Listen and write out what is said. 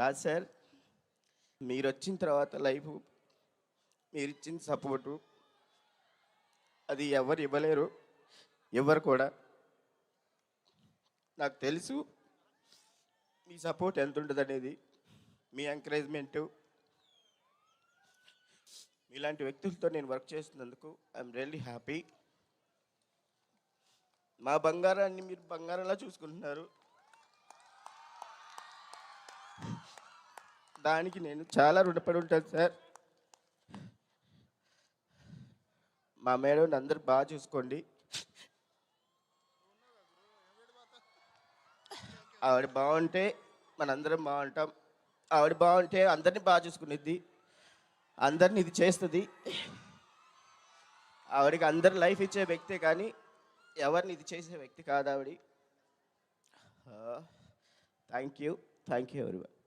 Raj sir, మీరు వచ్చిన తర్వాత లైఫ్, మీరు ఇచ్చిన సపోర్టు అది ఎవరు ఇవ్వలేరు, ఎవరు కూడా. నాకు తెలుసు మీ సపోర్ట్ ఎంత ఉంటుంది అనేది, మీ ఎంకరేజ్మెంటు. మీలాంటి వ్యక్తులతో నేను వర్క్ చేస్తున్నందుకు ఐఎమ్ రియల్లీ హ్యాపీ. మా బంగారాన్ని మీరు బంగారంలా చూసుకుంటున్నారు, దానికి నేను చాలా రుణపడి ఉంటాను సార్. మా మేడం అందరూ బాగా చూసుకోండి. ఆవిడ బాగుంటే మనందరం బాగుంటాం. ఆవిడ బాగుంటే అందరినీ బాగా చూసుకునేది, అందరిని ఇది చేస్తుంది. ఆవిడకి అందరు లైఫ్ ఇచ్చే వ్యక్తే కానీ ఎవరిని ఇది చేసే వ్యక్తి కాదు ఆవిడ. Thank you, thank you everyone.